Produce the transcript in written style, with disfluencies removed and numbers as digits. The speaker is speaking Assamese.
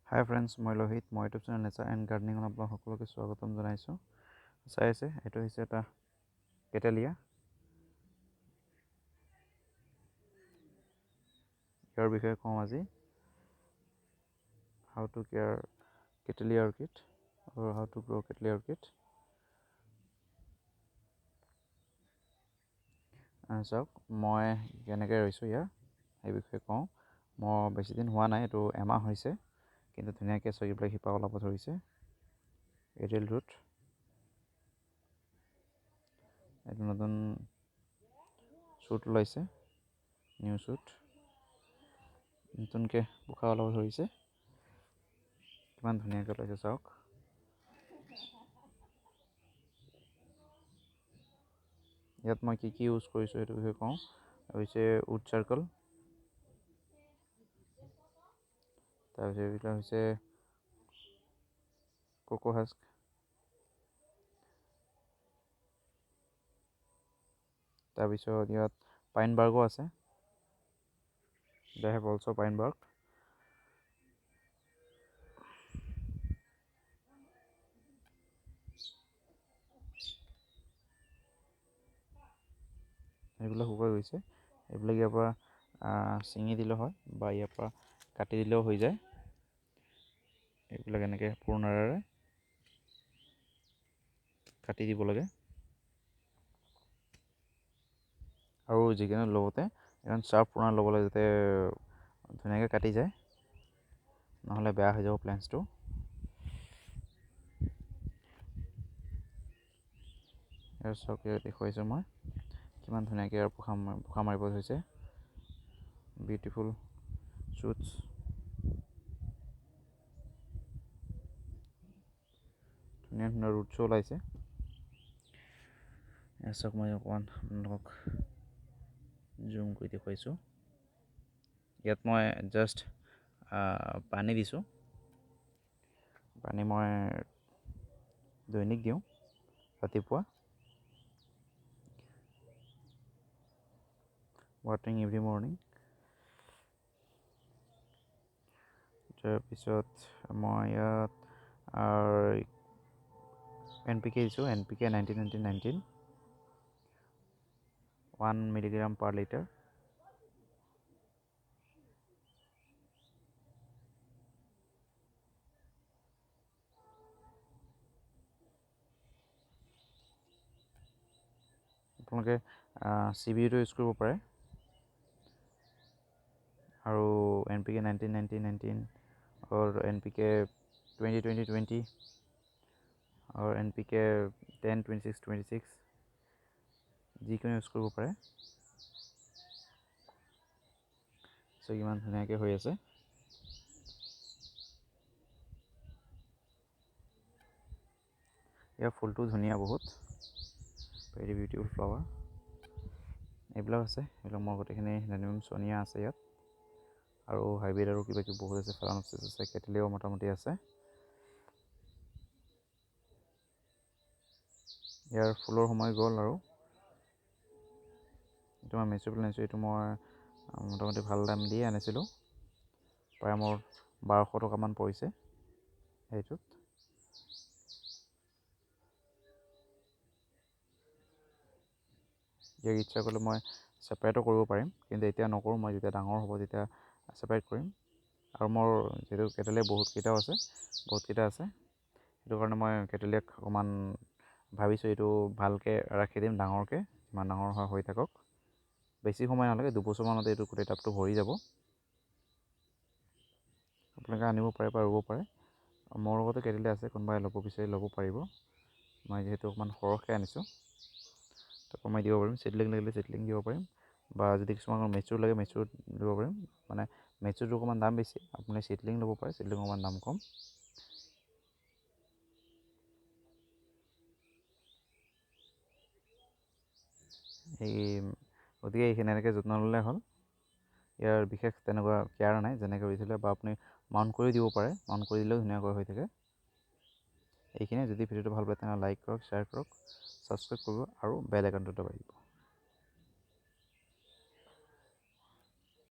হাই ফ্ৰেণ্ডছ, মই লোহিত। মই ইউটিউব চেনেল নেচাৰ এণ্ড গাৰ্ডেনিঙত আপোনালোক সকলোকে স্বাগতম জনাইছোঁ। চাই আছে, এইটো হৈছে এটা কেটেলিয়া। ইয়াৰ বিষয়ে কওঁ আজি। হাউ টু কেয়াৰ কেটেলিয়া অৰ্কিড আৰু হাউ টু গ্ৰ' কেটেলিয়া অৰ্কিড। চাওক, মই কেনেকৈ ৰৈছোঁ ইয়াৰ সেই বিষয়ে কওঁ। মোৰ বেছি দিন হোৱা নাই, এইটো এমাহ হৈছে, কিন্তু ধুনীয়াকৈ চকিবিলাক শিপা ওলাব ধৰিছে। এৰিয়েল ৰুট, এইটো নতুন শ্বুট ওলাইছে, নিউ শ্বুট, নতুনকৈ পোখা ওলাব ধৰিছে। কিমান ধুনীয়াকৈ ওলাইছে চাওক। ইয়াত মই কি ইউজ কৰিছোঁ সেইটো বিষয়ে কওঁ। হৈছে উড চাৰ্কল, তাৰপিছত এইবিলাক হৈছে কোকো হাস্ক, তাৰপিছত ইয়াত পাইন বাৰ্গো আছে। They have also' pine bark. এইবিলাক শুকাই গৈছে। এইবিলাক ইয়াৰ পৰা ছিঙি দিলেও হয় বা ইয়াৰ পৰা কাটি দিলেও হৈ যায়। এইবিলাক এনেকৈ পুৰণাৰে কাটি দিব লাগে। আৰু যিকোনো লগতে এখন শ্বাৰ্প পুৰণা ল'ব লাগে, যাতে ধুনীয়াকৈ কাটি যায়, নহ'লে বেয়া হৈ যাব প্লেণ্টছটো। ইয়াৰ চাওক, ইয়াত দেখুৱাইছোঁ মই কিমান ধুনীয়াকৈ ইয়াৰ পোখা মাৰিব ধৰিছে। বিউটিফুল শ্বুটছ, ধুনীয়া ধুনীয়া ৰুটছো ওলাইছে। ইয়াৰ চাওক, মই অকণমান আপোনালোকক জুম কৰি দেখুৱাইছোঁ। ইয়াত মই জাষ্ট পানী দিছোঁ। পানী মই দৈনিক দিওঁ, ৰাতিপুৱা ৱাটাৰিং এভৰি মৰ্ণিং। তাৰপিছত মই ইয়াত NPK দিছোঁ, NPK 19-19-19, 1 মিলিগ্ৰাম পাৰ লিটাৰ। আপোনালোকে CBUটো ইউজ কৰিব পাৰে, আৰু NPK 19-19-19 और NPK 20-20-20 और NPK 10-26-26 যিকোনো ইউজ কৰিব পাৰে। চ' ইমান ধুনীয়াকৈ হৈ আছে। ইয়াৰ ফুলটো ধুনীয়া, বহুত ভেৰি বিউটিফুল ফ্লাৱাৰ। এইবিলাক আছে, এইবিলাক মোৰ গোটেইখিনি ডেনিম চনিয়া আছে ইয়াত, আৰু হাইব্ৰিড আৰু কিবা কিবি বহুত আছে। ফেলানপচিছ আছে, কেটেলিয়াও মোটামুটি আছে। ইয়াৰ ফুলৰ সময় গ'ল, আৰু এইটো মই মেচুৰিয়েল আনিছোঁ। এইটো মই মোটামুটি ভাল দাম দিয়ে আনিছিলোঁ, প্ৰায় মোৰ 1200 টকামান পৰিছে সেইটোত। ইয়াক ইচ্ছা কৰিলে মই ছেপাৰেটো কৰিব পাৰিম, কিন্তু এতিয়া নকৰোঁ। মই যেতিয়া ডাঙৰ হ'ব তেতিয়া ছেপাৰেট কৰিম। আৰু মোৰ যিহেতু কেটেলিয়া বহুতকেইটা আছে, সেইটো কাৰণে মই কেটেলিয়াক অকণমান ভাবিছোঁ এইটো ভালকৈ ৰাখি দিম, ডাঙৰকৈ, যিমান ডাঙৰ হয় হৈ থাকক। বেছি সময় নালাগে, 2 বছৰমানতে এইটো গোটেই টাবটো ভৰি যাব। আপোনালোকে আনিব পাৰে বা ৰুব পাৰে। মোৰ লগতে কেটেলিয়া আছে, কোনোবাই ল'ব বিচাৰি ল'ব পাৰিব। মই যিহেতু অকণমান সৰহকৈ আনিছোঁ, তাকো মই দিব পাৰিম। চিডলিং লাগিলে চিডলিং দিব পাৰিম, বা যদি কিছুমান মেচুৰ লাগে মেচুৰ দিব পাৰিম। মানে মেচুৰটো অকণমান দাম বেছি, আপুনি চিডলিং ল'ব পাৰে, চিডলিং অকণমান দাম কম। গতিকে এইখিনি এনেকৈ যত্ন ল'লে হ'ল। ইয়াৰ বিশেষ তেনেকুৱা কেয়াৰ নাই, যেনেকৈ ৰুইছিলে, বা আপুনি মাউণ্ট কৰি দিব পাৰে, মাউণ্ট কৰি দিলেও ধুনীয়াকৈ হৈ থাকে। এইখিনিয়ে। যদি ভিডিঅ'টো ভাল পায় তেনেহ'লে লাইক কৰক, শ্বেয়াৰ কৰক, ছাবস্ক্ৰাইব কৰিব, আৰু বেল আইকনটো দবাই দিব।